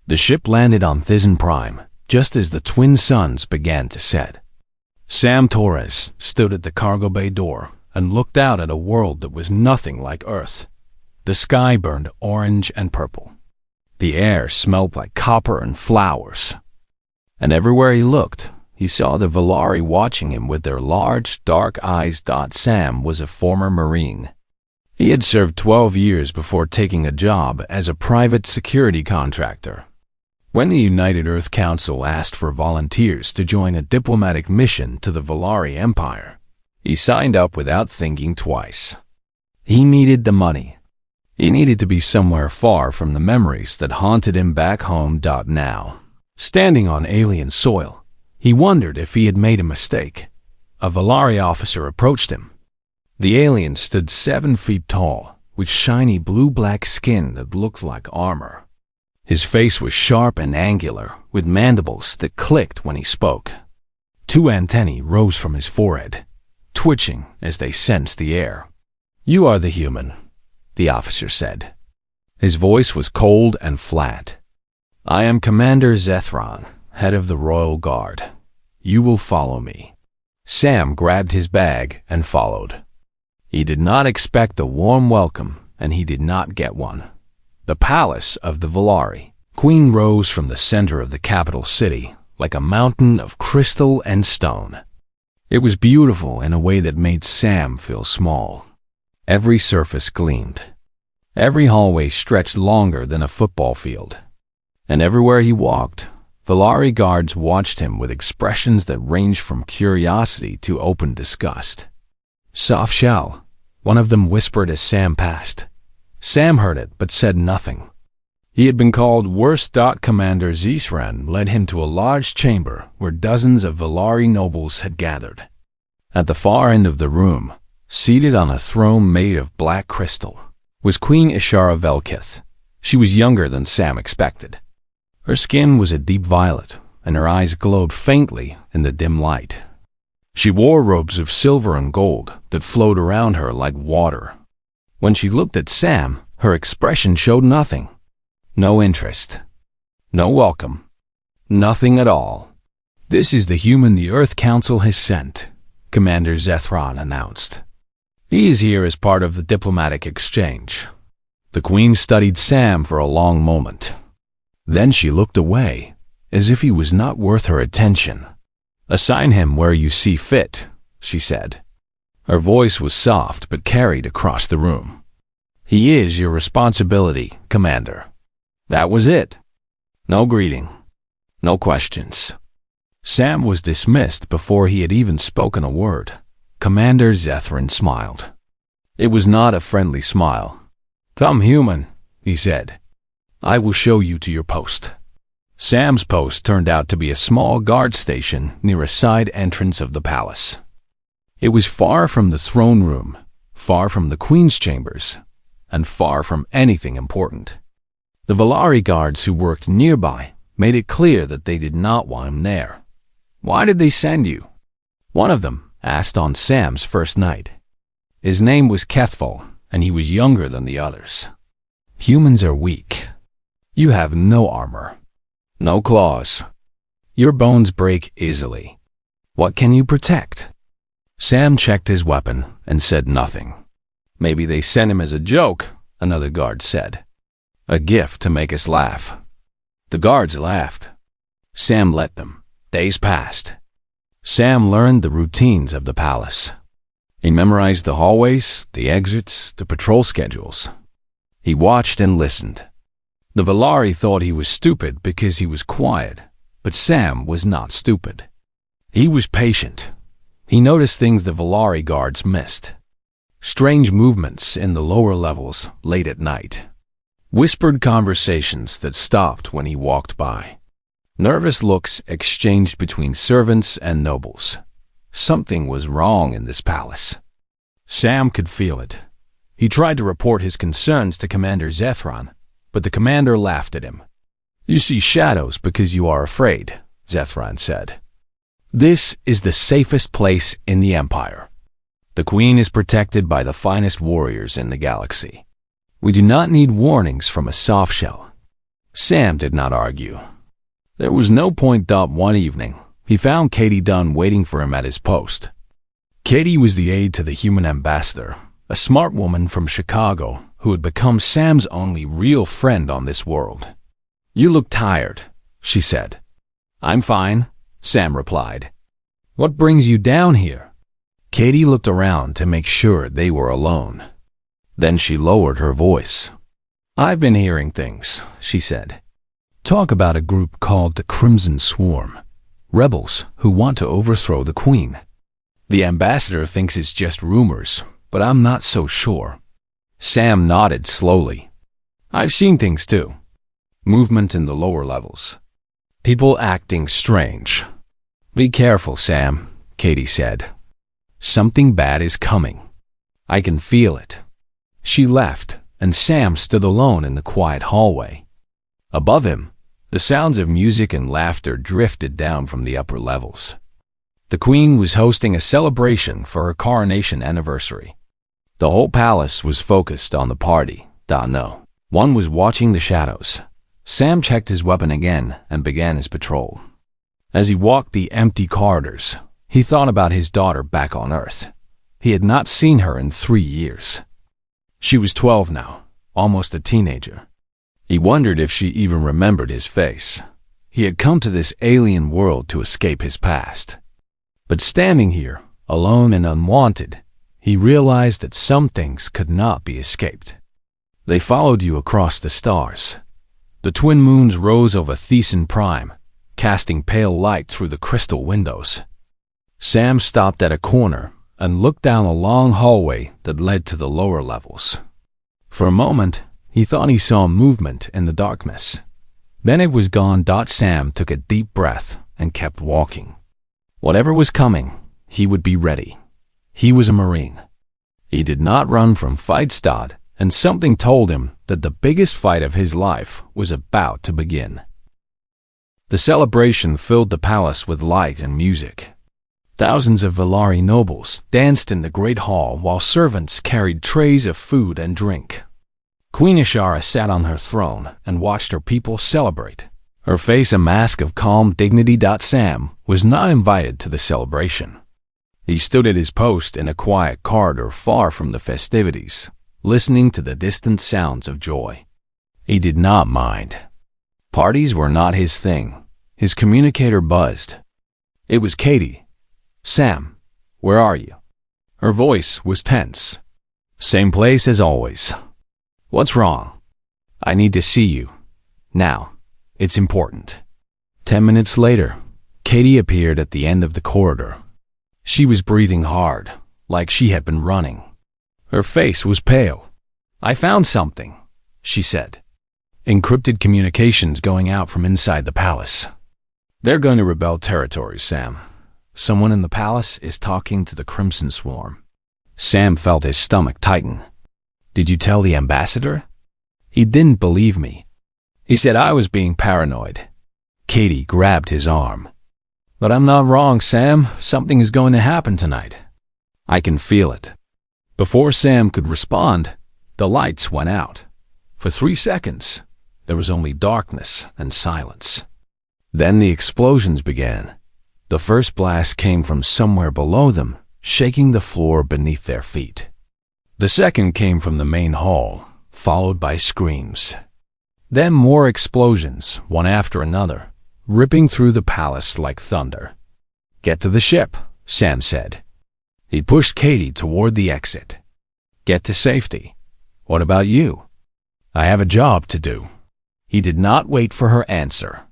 The ship landed on Thizzen Prime, just as the twin suns began to set. Sam Torres stood at the cargo bay door and looked out at a world that was nothing like Earth. The sky burned orange and purple. The air smelled like copper and flowers. And everywhere he looked, he saw the Valari watching him with their large, dark eyes. Sam was a former Marine. He had served 12 years before taking a job as a private security contractor. When the United Earth Council asked for volunteers to join a diplomatic mission to the Valari Empire, he signed up without thinking twice. He needed the money. He needed to be somewhere far from the memories that haunted him back home. Now, standing on alien soil, he wondered if he had made a mistake. A Valari officer approached him. The alien stood 7 feet tall, with shiny blue-black skin that looked like armor. His face was sharp and angular, with mandibles that clicked when he spoke. 2 antennae rose from his forehead, twitching as they sensed the air. "You are the human," the officer said. His voice was cold and flat. "I am Commander Zethron, head of the Royal Guard. You will follow me." Sam grabbed his bag and followed. He did not expect a warm welcome, and he did not get one. The palace of the Valari, Queen, rose from the center of the capital city like a mountain of crystal and stone. It was beautiful in a way that made Sam feel small. Every surface gleamed. Every hallway stretched longer than a football field. And everywhere he walked, Valari guards watched him with expressions that ranged from curiosity to open disgust. "Soft shell," one of them whispered as Sam passed. Sam heard it but said nothing. He had been called worse. Commander Zethran led him to a large chamber where dozens of Valari nobles had gathered. At the far end of the room, seated on a throne made of black crystal, was Queen Ishara Velkith. She was younger than Sam expected. Her skin was a deep violet, and her eyes glowed faintly in the dim light. She wore robes of silver and gold that flowed around her like water. When she looked at Sam, her expression showed nothing. No interest. No welcome. Nothing at all. "This is the human the Earth Council has sent," Commander Zethron announced. "He is here as part of the diplomatic exchange." The Queen studied Sam for a long moment. Then she looked away, as if he was not worth her attention. "Assign him where you see fit," she said. Her voice was soft but carried across the room. "He is your responsibility, Commander." That was it. No greeting. No questions. Sam was dismissed before he had even spoken a word. Commander Zethran smiled. It was not a friendly smile. "Come, human," he said. "I will show you to your post." Sam's post turned out to be a small guard station near a side entrance of the palace. It was far from the throne room, far from the Queen's chambers, and far from anything important. The Valari guards who worked nearby made it clear that they did not want him there. "Why did they send you?" one of them asked on Sam's first night. His name was Kethful, and he was younger than the others. "Humans are weak. You have no armor. No claws. Your bones break easily. What can you protect?" Sam checked his weapon and said nothing. "Maybe they sent him as a joke," another guard said. "A gift to make us laugh." The guards laughed. Sam let them. Days passed. Sam learned the routines of the palace. He memorized the hallways, the exits, the patrol schedules. He watched and listened. The Valari thought he was stupid because he was quiet, but Sam was not stupid. He was patient. He noticed things the Valari guards missed. Strange movements in the lower levels late at night. Whispered conversations that stopped when he walked by. Nervous looks exchanged between servants and nobles. Something was wrong in this palace. Sam could feel it. He tried to report his concerns to Commander Zethron, but the commander laughed at him. "You see shadows because you are afraid," Zethron said. "This is the safest place in the Empire. The Queen is protected by the finest warriors in the galaxy. We do not need warnings from a soft shell." Sam did not argue. There was no point. One evening, he found Katie Dunn waiting for him at his post. Katie was the aide to the human ambassador, a smart woman from Chicago who had become Sam's only real friend on this world. "You look tired," she said. "I'm fine," Sam replied. "What brings you down here?" Katie looked around to make sure they were alone. Then she lowered her voice. "I've been hearing things," she said. "Talk about a group called the Crimson Swarm, rebels who want to overthrow the Queen. The ambassador thinks it's just rumors, but I'm not so sure." Sam nodded slowly. "I've seen things too. Movement in the lower levels. People acting strange." "Be careful, Sam," Katie said. "Something bad is coming. I can feel it." She left, and Sam stood alone in the quiet hallway. Above him, the sounds of music and laughter drifted down from the upper levels. The Queen was hosting a celebration for her coronation anniversary. The whole palace was focused on the party. No one was watching the shadows. Sam checked his weapon again and began his patrol. As he walked the empty corridors, he thought about his daughter back on Earth. He had not seen her in 3 years. She was 12 now, almost a teenager. He wondered if she even remembered his face. He had come to this alien world to escape his past. But standing here, alone and unwanted, he realized that some things could not be escaped. They followed you across the stars. The twin moons rose over Thizzen Prime, casting pale light through the crystal windows. Sam stopped at a corner and looked down a long hallway that led to the lower levels. For a moment, he thought he saw movement in the darkness. Then it was gone. Sam took a deep breath and kept walking. Whatever was coming, he would be ready. He was a Marine. He did not run from fights. And something told him that the biggest fight of his life was about to begin. The celebration filled the palace with light and music. Thousands of Velari nobles danced in the great hall while servants carried trays of food and drink. QueenHFY sat on her throne and watched her people celebrate, her face a mask of calm dignity. Sam was not invited to the celebration. He stood at his post in a quiet corridor far from the festivities, listening to the distant sounds of joy. He did not mind. Parties were not his thing. His communicator buzzed. It was Katie. "Sam, where are you?" Her voice was tense. "Same place as always." "What's wrong?" "I need to see you. Now. It's important." 10 minutes later, Katie appeared at the end of the corridor. She was breathing hard, like she had been running. Her face was pale. "I found something," she said. "Encrypted communications going out from inside the palace. They're going to rebel territories, Sam. Someone in the palace is talking to the Crimson Swarm." Sam felt his stomach tighten. "Did you tell the ambassador?" "He didn't believe me. He said I was being paranoid." Katie grabbed his arm. "But I'm not wrong, Sam. Something is going to happen tonight. I can feel it." Before Sam could respond, the lights went out. For 3 seconds, there was only darkness and silence. Then the explosions began. The first blast came from somewhere below them, shaking the floor beneath their feet. The second came from the main hall, followed by screams. Then more explosions, one after another, ripping through the palace like thunder. "Get to the ship," Sam said. He pushed Katie toward the exit. "Get to safety. What about you?" "I have a job to do." He did not wait for her answer.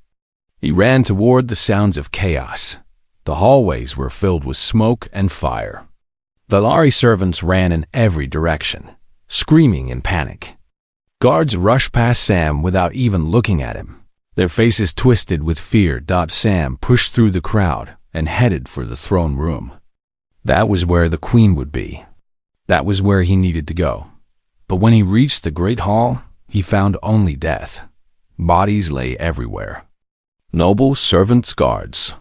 He ran toward the sounds of chaos. The hallways were filled with smoke and fire. Velari servants ran in every direction, screaming in panic. Guards rushed past Sam without even looking at him, their faces twisted with fear. Sam pushed through the crowd and headed for the throne room. That was where the Queen would be. That was where he needed to go. But when he reached the Great Hall, he found only death. Bodies lay everywhere. Nobles, servants, guards.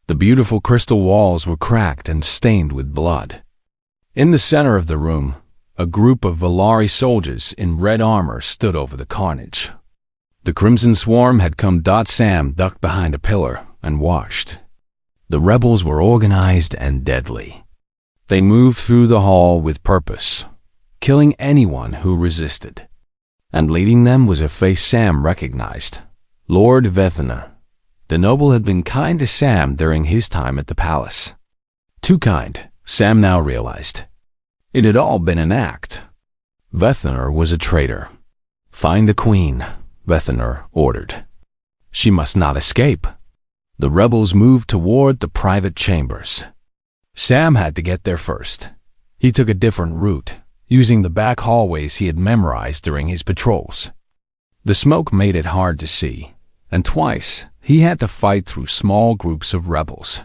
The beautiful crystal walls were cracked and stained with blood. In the center of the room, a group of Velari soldiers in red armor stood over the carnage. The Crimson Swarm had come. Sam ducked behind a pillar and watched. The rebels were organized and deadly. They moved through the hall with purpose, killing anyone who resisted. And leading them was a face Sam recognized, Lord Vethner. The noble had been kind to Sam during his time at the palace. Too kind, Sam now realized. It had all been an act. Vethner was a traitor. Find the queen, Vethner ordered. She must not escape. The rebels moved toward the private chambers. Sam had to get there first. He took a different route, using the back hallways he had memorized during his patrols. The smoke made it hard to see, and twice he had to fight through small groups of rebels.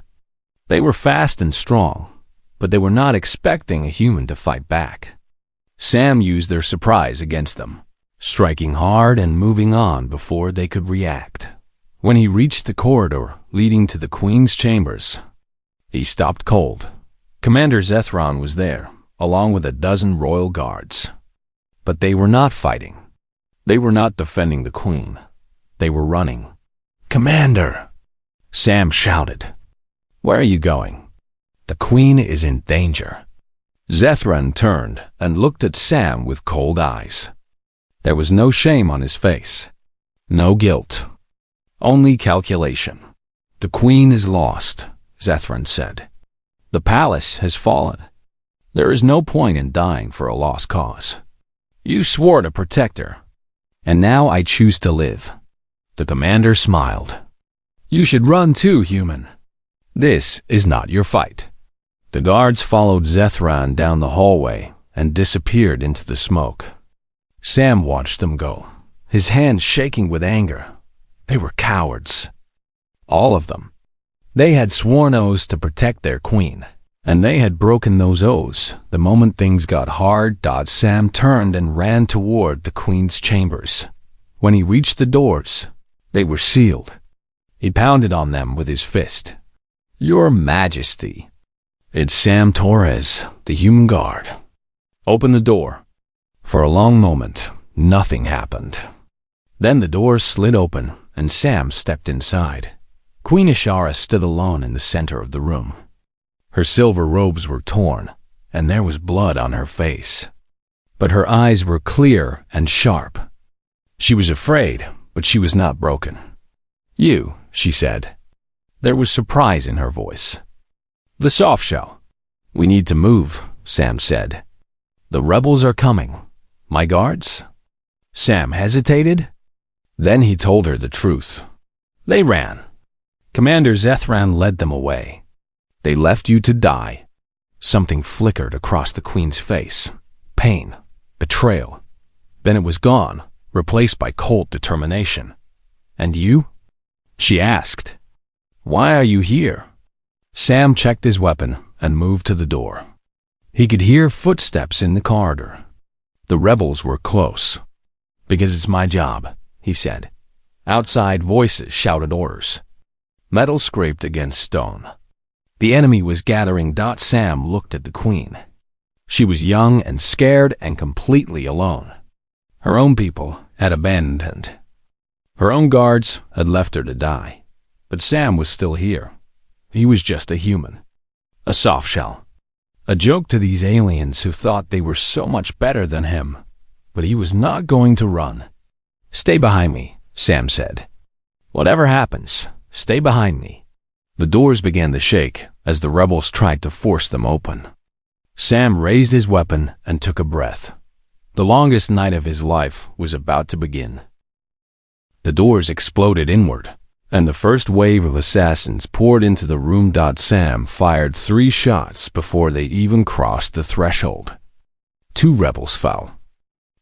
They were fast and strong, but they were not expecting a human to fight back. Sam used their surprise against them, striking hard and moving on before they could react. When he reached the corridor leading to the Queen's chambers, he stopped cold. Commander Zethron was there, along with a dozen royal guards. But they were not fighting. They were not defending the Queen. They were running. "Commander!" Sam shouted. "Where are you going?" "The Queen is in danger." Zethron turned and looked at Sam with cold eyes. There was no shame on his face, no guilt, only calculation. "The Queen is lost," Zethron said. "The palace has fallen. There is no point in dying for a lost cause. You swore to protect her, and now I choose to live." The commander smiled. "You should run too, human. This is not your fight." The guards followed Zethron down the hallway and disappeared into the smoke. Sam watched them go, his hands shaking with anger. They were cowards. All of them. They had sworn oaths to protect their queen, and they had broken those oaths the moment things got hard. Sam turned and ran toward the Queen's chambers. When he reached the doors, they were sealed. He pounded on them with his fist. "Your Majesty." "It's Sam Torres, the human guard." "Open the door." For a long moment, nothing happened. Then the doors slid open, and Sam stepped inside. QueenHFY stood alone in the center of the room. Her silver robes were torn, and there was blood on her face. But her eyes were clear and sharp. She was afraid, but she was not broken. "You," she said. There was surprise in her voice. "The soft shell." "We need to move," Sam said. "The rebels are coming." "My guards?" Sam hesitated. Then he told her the truth. "They ran. Commander Zethron led them away. They left you to die." Something flickered across the Queen's face. Pain. Betrayal. Then it was gone, replaced by cold determination. "And you?" she asked. "Why are you here?" Sam checked his weapon and moved to the door. He could hear footsteps in the corridor. The rebels were close. "Because it's my job," he said. Outside voices shouted orders. Metal scraped against stone. The enemy was gathering. Sam looked at the Queen. She was young and scared and completely alone. Her own people had abandoned. Her own guards had left her to die. But Sam was still here. He was just a human. A soft shell. A joke to these aliens who thought they were so much better than him. But he was not going to run. "Stay behind me," Sam said. "Whatever happens, stay behind me." The doors began to shake as the rebels tried to force them open. Sam raised his weapon and took a breath. The longest night of his life was about to begin. The doors exploded inward, and the first wave of assassins poured into the room. Sam fired 3 shots before they even crossed the threshold. 2 rebels fell.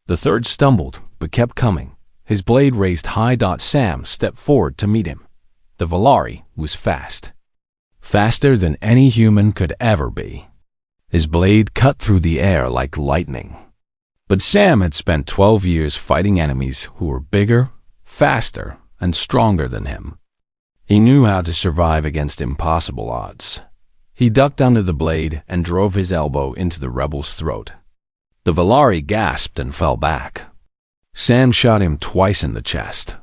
The third stumbled, but kept coming, his blade raised high. Sam stepped forward to meet him. The Valari was fast. Faster than any human could ever be. His blade cut through the air like lightning. But Sam had spent 12 years fighting enemies who were bigger, faster, and stronger than him. He knew how to survive against impossible odds. He ducked under the blade and drove his elbow into the rebel's throat. The Valari gasped and fell back. Sam shot him twice in the chest,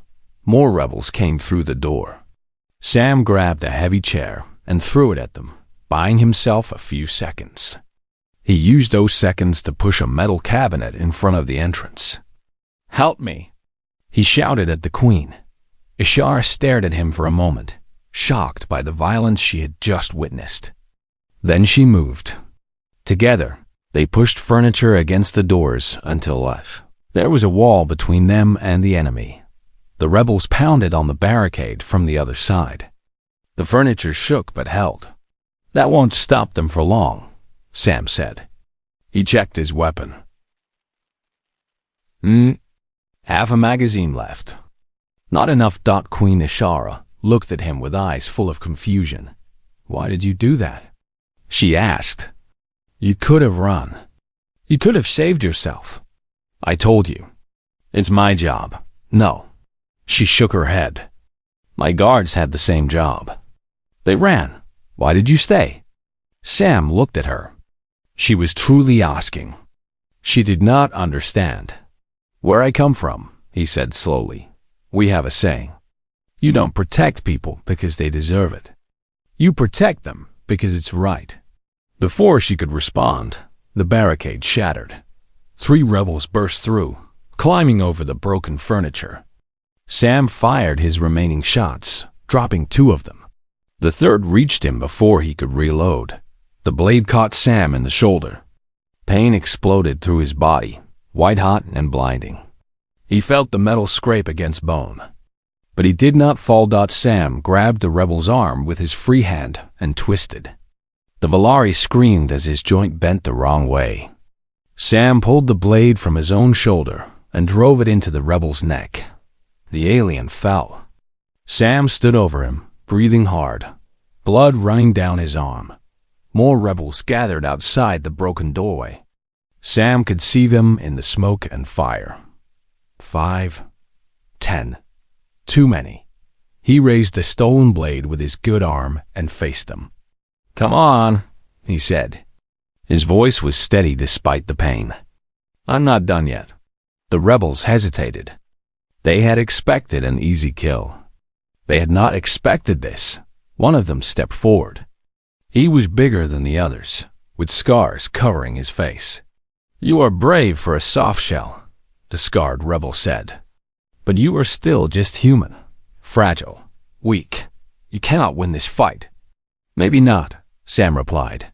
More rebels came through the door. Sam grabbed a heavy chair and threw it at them, buying himself a few seconds. He used those seconds to push a metal cabinet in front of the entrance. "Help me!" he shouted at the Queen. Ishara stared at him for a moment, shocked by the violence she had just witnessed. Then she moved. Together, they pushed furniture against the doors until there was a wall between them and the enemy. The rebels pounded on the barricade from the other side. The furniture shook but held. "That won't stop them for long," Sam said. He checked his weapon. Half a magazine left. Not enough. Queen Ishara looked at him with eyes full of confusion. "Why did you do that?" she asked. "You could have run. You could have saved yourself. I told you. It's my job." "No." She shook her head. "My guards had the same job. They ran. Why did you stay?" Sam looked at her. She was truly asking. She did not understand. "Where I come from," he said slowly, "we have a saying. You don't protect people because they deserve it. You protect them because it's right." Before she could respond, the barricade shattered. 3 rebels burst through, climbing over the broken furniture. Sam fired his remaining shots, dropping 2 of them. The third reached him before he could reload. The blade caught Sam in the shoulder. Pain exploded through his body, white-hot and blinding. He felt the metal scrape against bone. But he did not fall. Sam grabbed the rebel's arm with his free hand and twisted. The Valari screamed as his joint bent the wrong way. Sam pulled the blade from his own shoulder and drove it into the rebel's neck. The alien fell. Sam stood over him, breathing hard, blood running down his arm. More rebels gathered outside the broken doorway. Sam could see them in the smoke and fire. 5, 10. Too many. He raised the stolen blade with his good arm and faced them. "Come on," he said. His voice was steady despite the pain. "I'm not done yet." The rebels hesitated. They had expected an easy kill. They had not expected this. One of them stepped forward. He was bigger than the others, with scars covering his face. "You are brave for a softshell," the scarred rebel said. "But you are still just human, fragile, weak. You cannot win this fight." "Maybe not," Sam replied.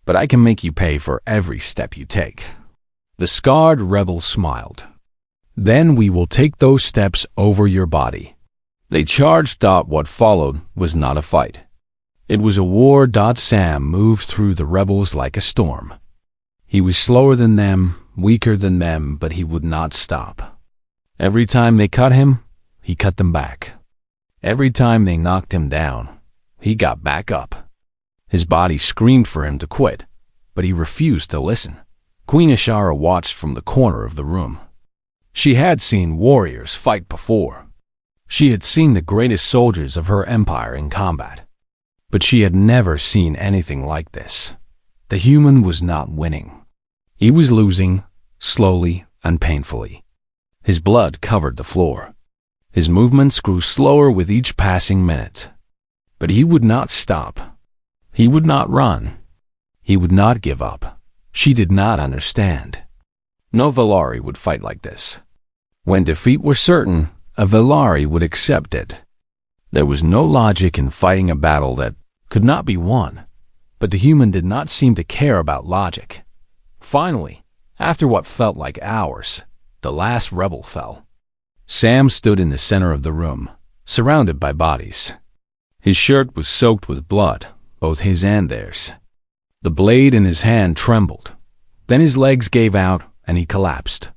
"But I can make you pay for every step you take." The scarred rebel smiled. "Then we will take those steps over your body." They charged. What followed was not a fight. It was a war. Sam moved through the rebels like a storm. He was slower than them, weaker than them, but he would not stop. Every time they cut him, he cut them back. Every time they knocked him down, he got back up. His body screamed for him to quit, but he refused to listen. Queen Ishara watched from the corner of the room. She had seen warriors fight before. She had seen the greatest soldiers of her empire in combat. But she had never seen anything like this. The human was not winning. He was losing, slowly and painfully. His blood covered the floor. His movements grew slower with each passing minute. But he would not stop. He would not run. He would not give up. She did not understand. No Valari would fight like this. When defeat was certain, a Valari would accept it. There was no logic in fighting a battle that could not be won, but the human did not seem to care about logic. Finally, after what felt like hours, the last rebel fell. Sam stood in the center of the room, surrounded by bodies. His shirt was soaked with blood, both his and theirs. The blade in his hand trembled. Then his legs gave out and he collapsed.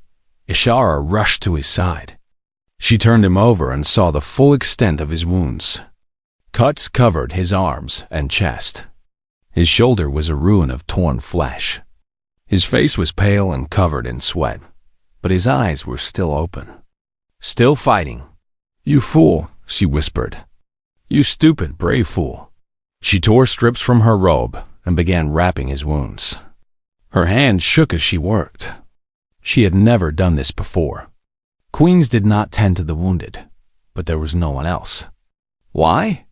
Ishara rushed to his side. She turned him over and saw the full extent of his wounds. Cuts covered his arms and chest. His shoulder was a ruin of torn flesh. His face was pale and covered in sweat, but his eyes were still open. Still fighting. "You fool," she whispered. "You stupid, brave fool." She tore strips from her robe and began wrapping his wounds. Her hands shook as she worked. She had never done this before. Queens did not tend to the wounded. but there was no one else. Why?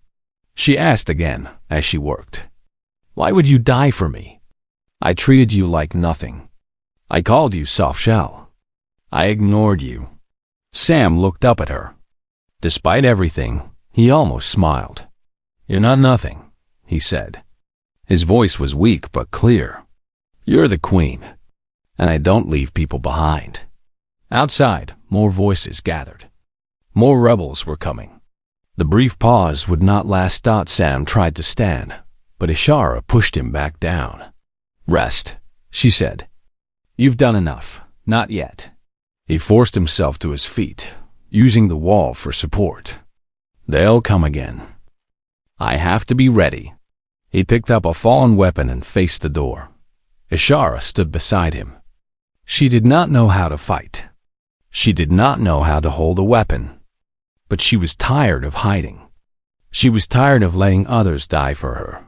She asked again as she worked. Why would you die for me? I treated you like nothing. I called you soft shell. I ignored you. Sam looked up at her. Despite everything, he almost smiled. You're not nothing, he said. His voice was weak but clear. You're the queen, and I don't leave people behind. Outside, more voices gathered. More rebels were coming. The brief pause would not last. Sam tried to stand, but Ishara pushed him back down. Rest, she said. You've done enough. Not yet. He forced himself to his feet, using the wall for support. They'll come again. I have to be ready. He picked up a fallen weapon and faced the door. Ishara stood beside him. She did not know how to fight. She did not know how to hold a weapon. But she was tired of hiding. She was tired of letting others die for her.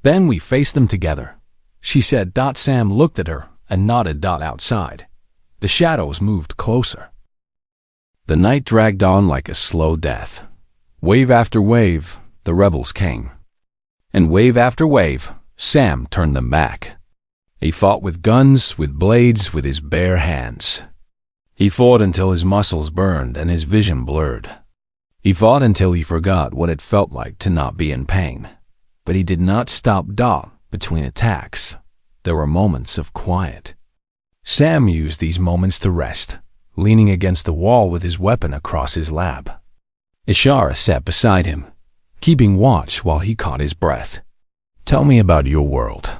Then we faced them together, she said. Sam looked at her and nodded. Outside, the shadows moved closer. The night dragged on like a slow death. Wave after wave, the rebels came. And wave after wave, Sam turned them back. He fought with guns, with blades, with his bare hands. He fought until his muscles burned and his vision blurred. He fought until he forgot what it felt like to not be in pain. But he did not stop. Between attacks, there were moments of quiet. Sam used these moments to rest, leaning against the wall with his weapon across his lap. Ishara sat beside him, keeping watch while he caught his breath. Tell me about your world,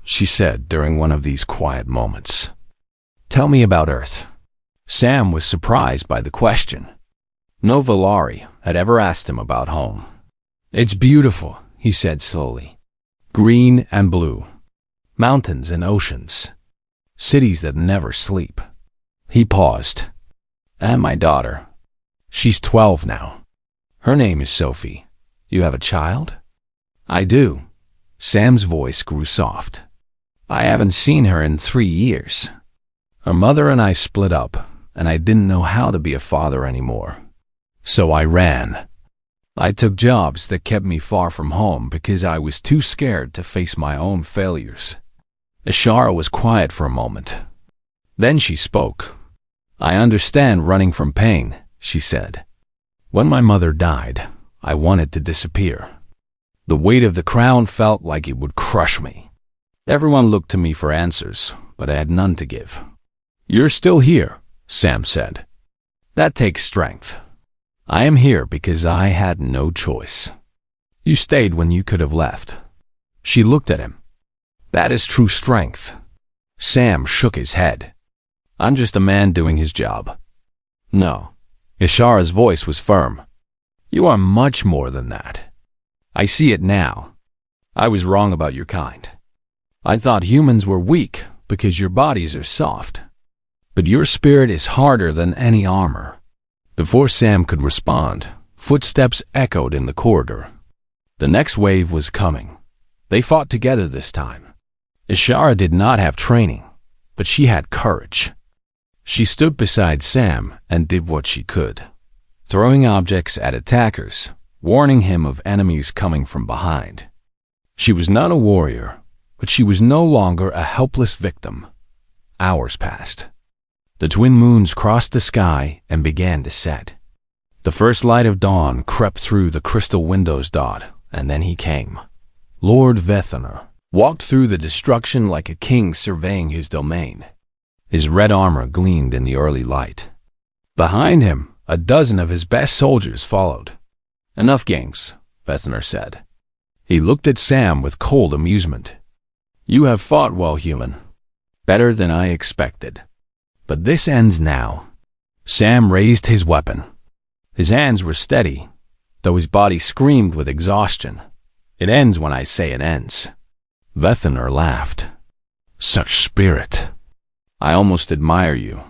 she said during one of these quiet moments. Tell me about Earth. Sam was surprised by the question. No Valari had ever asked him about home. It's beautiful, he said slowly. Green and blue. Mountains and oceans. Cities that never sleep. He paused. And my daughter. She's 12 now. Her name is Sophie. You have a child? I do. Sam's voice grew soft. I haven't seen her in 3 years. Her mother and I split up, and I didn't know how to be a father anymore. So I ran. I took jobs that kept me far from home because I was too scared to face my own failures. Ishara was quiet for a moment. Then she spoke. I understand running from pain, she said. When my mother died, I wanted to disappear. The weight of the crown felt like it would crush me. Everyone looked to me for answers, but I had none to give. You're still here, Sam said. That takes strength. I am here because I had no choice. You stayed when you could have left. She looked at him. That is true strength. Sam shook his head. I'm just a man doing his job. No. Ishara's voice was firm. You are much more than that. I see it now. I was wrong about your kind. I thought humans were weak because your bodies are soft. But your spirit is harder than any armor. Before Sam could respond, footsteps echoed in the corridor. The next wave was coming. They fought together this time. Ishara did not have training, but she had courage. She stood beside Sam and did what she could, throwing objects at attackers, warning him of enemies coming from behind. She was not a warrior, but she was no longer a helpless victim. Hours passed. The twin moons crossed the sky and began to set. The first light of dawn crept through the crystal windows. And then he came. Lord Vethaner walked through the destruction like a king surveying his domain. His red armor gleamed in the early light. Behind him, a dozen of his best soldiers followed. Enough games, Vethaner said. He looked at Sam with cold amusement. You have fought well, human. Better than I expected. But this ends now. Sam raised his weapon. His hands were steady, though his body screamed with exhaustion. It ends when I say it ends. Vethaner laughed. Such spirit. I almost admire you.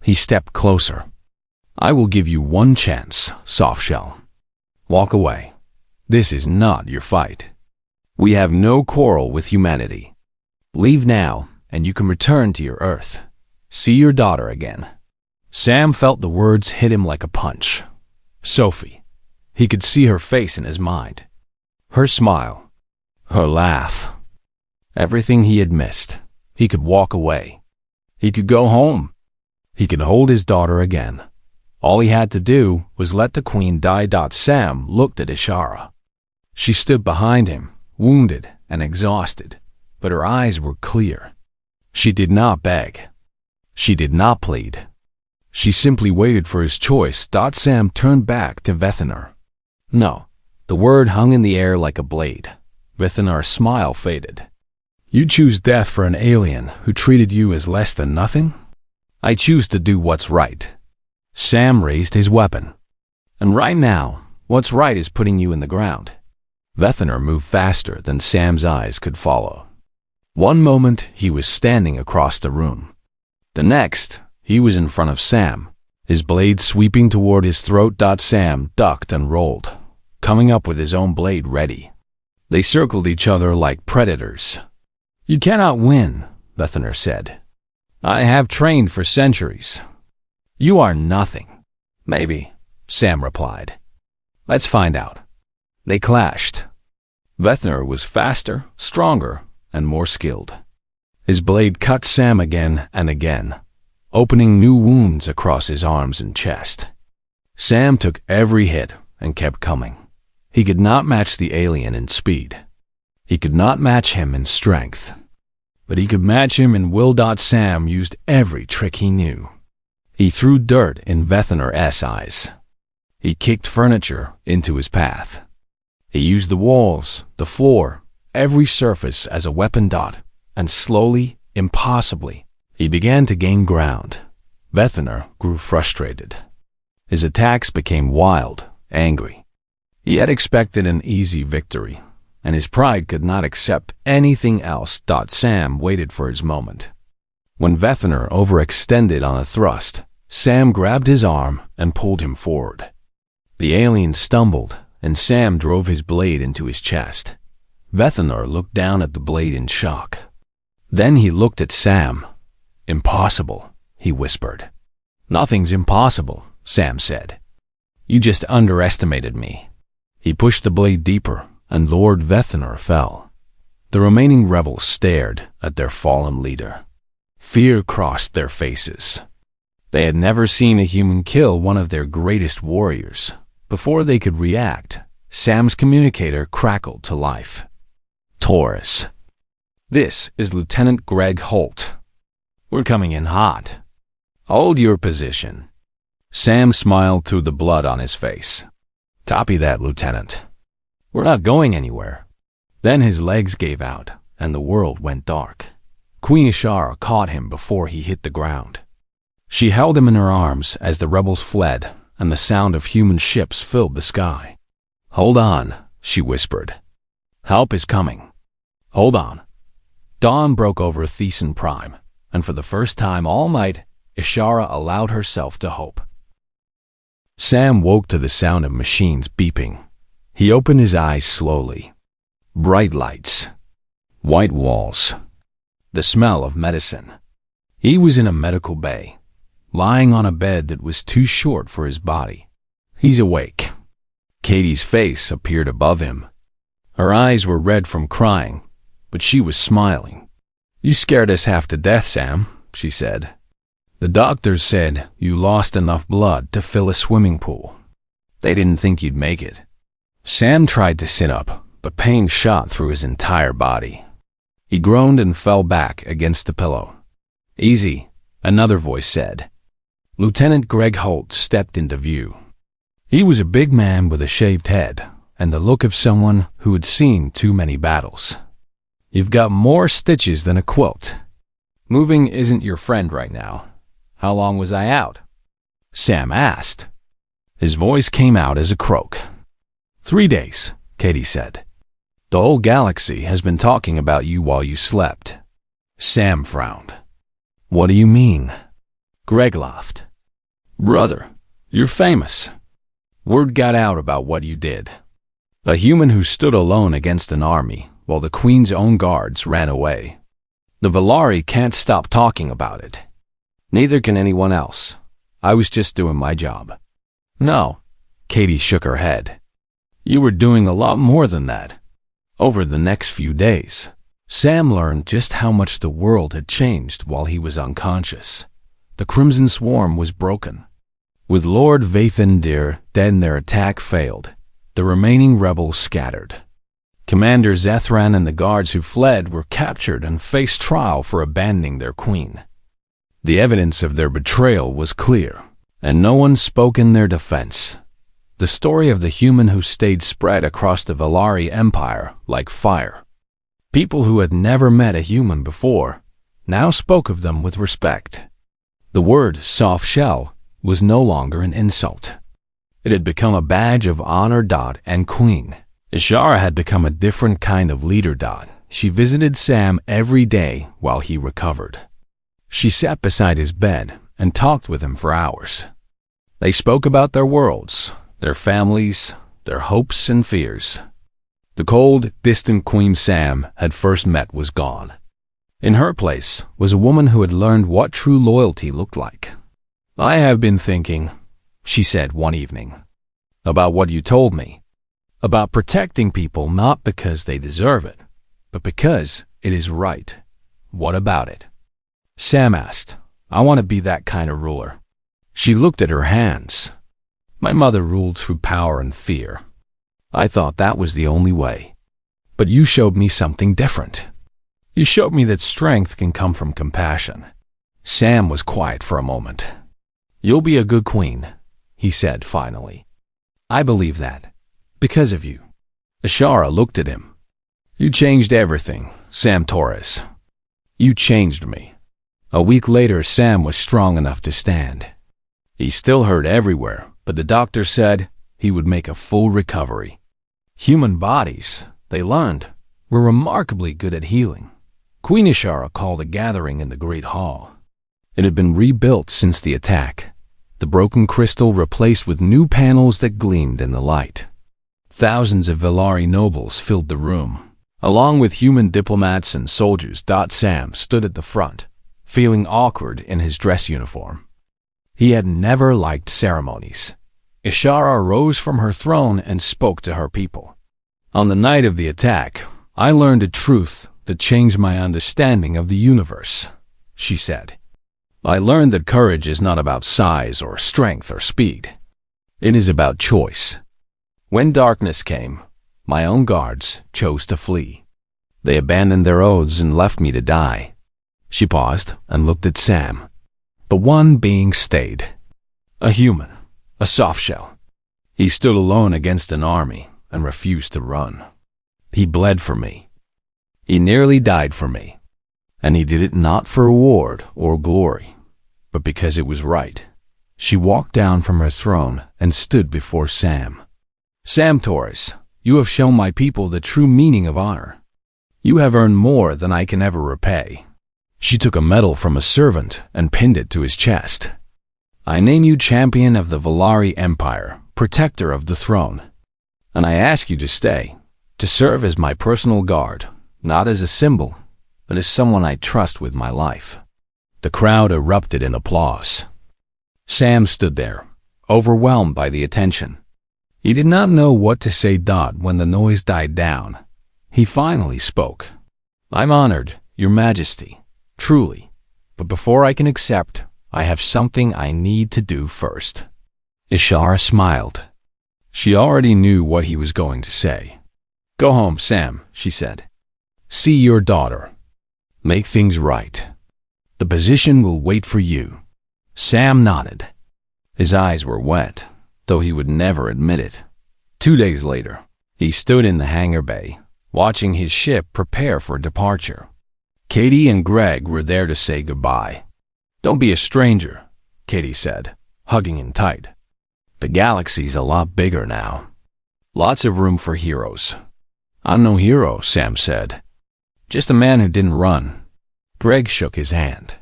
He stepped closer. I will give you one chance, Softshell. Walk away. This is not your fight. We have no quarrel with humanity. Leave now, and you can return to your Earth. See your daughter again. Sam felt the words hit him like a punch. Sophie. He could see her face in his mind. Her smile. Her laugh. Everything he had missed. He could walk away. He could go home. He could hold his daughter again. All he had to do was let the queen die. Sam looked at Ishara. She stood behind him, wounded and exhausted, but her eyes were clear. She did not beg. She did not plead. She simply waited for his choice. Sam turned back to Vethaner. No, the word hung in the air like a blade. Vethanar's smile faded. You choose death for an alien who treated you as less than nothing? I choose to do what's right. Sam raised his weapon. And right now, what's right is putting you in the ground. Vethaner moved faster than Sam's eyes could follow. One moment, he was standing across the room. The next, he was in front of Sam, his blade sweeping toward his throat. Sam ducked and rolled, coming up with his own blade ready. They circled each other like predators. You cannot win, Vethaner said. I have trained for centuries. You are nothing. Maybe, Sam replied. Let's find out. They clashed. Vethaner was faster, stronger, and more skilled. His blade cut Sam again and again, opening new wounds across his arms and chest. Sam took every hit and kept coming. He could not match the alien in speed. He could not match him in strength. But he could match him in will. Sam used every trick he knew. He threw dirt in Vethaner's eyes. He kicked furniture into his path. He used the walls, the floor, every surface as a weapon. And slowly, impossibly, he began to gain ground. Vethaner grew frustrated. His attacks became wild, angry. He had expected an easy victory, and his pride could not accept anything else. Sam waited for his moment. When Vethaner overextended on a thrust, Sam grabbed his arm and pulled him forward. The alien stumbled, and Sam drove his blade into his chest. Vethaner looked down at the blade in shock. Then he looked at Sam. Impossible, he whispered. Nothing's impossible, Sam said. You just underestimated me. He pushed the blade deeper, and Lord Vethaner fell. The remaining rebels stared at their fallen leader. Fear crossed their faces. They had never seen a human kill one of their greatest warriors. Before they could react, Sam's communicator crackled to life. Taurus. This is Lieutenant Greg Holt. We're coming in hot. Hold your position. Sam smiled through the blood on his face. Copy that, Lieutenant. We're not going anywhere. Then his legs gave out, and the world went dark. QueenHFY caught him before he hit the ground. She held him in her arms as the rebels fled, and the sound of human ships filled the sky. Hold on, she whispered. Help is coming. Hold on. Dawn broke over Thizzen Prime, and for the first time all night, Ishara allowed herself to hope. Sam woke to the sound of machines beeping. He opened his eyes slowly. Bright lights. White walls. The smell of medicine. He was in a medical bay, lying on a bed that was too short for his body. He's awake. Katie's face appeared above him. Her eyes were red from crying, but she was smiling. You scared us half to death, Sam, she said. The doctors said you lost enough blood to fill a swimming pool. They didn't think you'd make it. Sam tried to sit up, but pain shot through his entire body. He groaned and fell back against the pillow. Easy, another voice said. Lieutenant Greg Holt stepped into view. He was a big man with a shaved head and the look of someone who had seen too many battles. You've got more stitches than a quilt. Moving isn't your friend right now. How long was I out? Sam asked. His voice came out as a croak. 3 days, Katie said. The whole galaxy has been talking about you while you slept. Sam frowned. What do you mean? Greg laughed. Brother, you're famous. Word got out about what you did. A human who stood alone against an army while the Queen's own guards ran away. The Valari can't stop talking about it. Neither can anyone else. I was just doing my job. No, Katie shook her head. You were doing a lot more than that. Over the next few days, Sam learned just how much the world had changed while he was unconscious. The Crimson Swarm was broken. With Lord Vathandir dead and their attack failed, the remaining rebels scattered. Commander Zethran and the guards who fled were captured and faced trial for abandoning their queen. The evidence of their betrayal was clear, and no one spoke in their defense. The story of the human who stayed spread across the Valari Empire like fire. People who had never met a human before now spoke of them with respect. The word soft shell was no longer an insult. It had become a badge of honor. And Queen Ishara had become a different kind of leader. She visited Sam every day while he recovered. She sat beside his bed and talked with him for hours. They spoke about their worlds, their families, their hopes and fears. The cold, distant Queen Sam had first met was gone. In her place was a woman who had learned what true loyalty looked like. I have been thinking, she said one evening, about what you told me, about protecting people not because they deserve it, but because it is right. What about it? Sam asked. I want to be that kind of ruler. She looked at her hands. My mother ruled through power and fear. I thought that was the only way. But you showed me something different. You showed me that strength can come from compassion. Sam was quiet for a moment. You'll be a good queen, he said finally. I believe that. Because of you. Ishara looked at him. You changed everything, Sam Torres. You changed me. A week later, Sam was strong enough to stand. He still hurt everywhere, but the doctor said he would make a full recovery. Human bodies, they learned, were remarkably good at healing. Queen Ishara called a gathering in the Great Hall. It had been rebuilt since the attack, the broken crystal replaced with new panels that gleamed in the light. Thousands of Valari nobles filled the room, along with human diplomats and soldiers. Sam stood at the front, feeling awkward in his dress uniform. He had never liked ceremonies. Ishara rose from her throne and spoke to her people. On the night of the attack, I learned a truth that changed my understanding of the universe, she said. I learned that courage is not about size or strength or speed. It is about choice. When darkness came, my own guards chose to flee. They abandoned their oaths and left me to die. She paused and looked at Sam. But one being stayed. A human, a soft shell. He stood alone against an army and refused to run. He bled for me. He nearly died for me. And he did it not for reward or glory, but because it was right. She walked down from her throne and stood before Sam. Sam Torres, you have shown my people the true meaning of honor. You have earned more than I can ever repay. She took a medal from a servant and pinned it to his chest. I name you champion of the Valari Empire, protector of the throne. And I ask you to stay, to serve as my personal guard, not as a symbol, but as someone I trust with my life. The crowd erupted in applause. Sam stood there, overwhelmed by the attention. He did not know what to say. When the noise died down, he finally spoke. I'm honored, Your Majesty, truly, but before I can accept, I have something I need to do first. Ishara smiled. She already knew what he was going to say. Go home, Sam, she said. See your daughter. Make things right. The position will wait for you. Sam nodded. His eyes were wet, though he would never admit it. 2 days later, he stood in the hangar bay, watching his ship prepare for departure. Katie and Greg were there to say goodbye. Don't be a stranger, Katie said, hugging him tight. The galaxy's a lot bigger now. Lots of room for heroes. I'm no hero, Sam said. Just a man who didn't run. Greg shook his hand.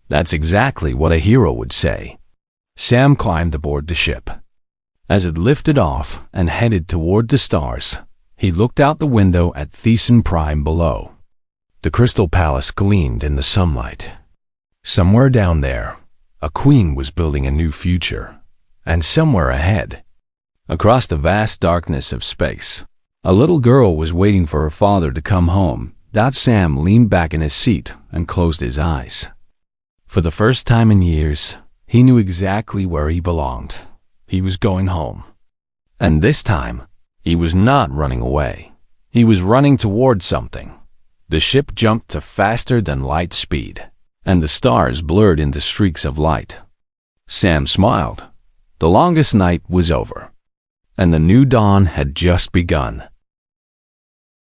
That's exactly what a hero would say. Sam climbed aboard the ship. As it lifted off and headed toward the stars, he looked out the window at Thizzen Prime below. The crystal palace gleamed in the sunlight. Somewhere down there, a queen was building a new future, and somewhere ahead, Across the vast darkness of space, a little girl was waiting for her father to come home. Sam leaned back in his seat and closed his eyes. For the first time in years, he knew exactly where he belonged. He was going home. And this time, he was not running away. He was running toward something. The ship jumped to faster than light speed, and the stars blurred into streaks of light. Sam smiled. The longest night was over, and the new dawn had just begun.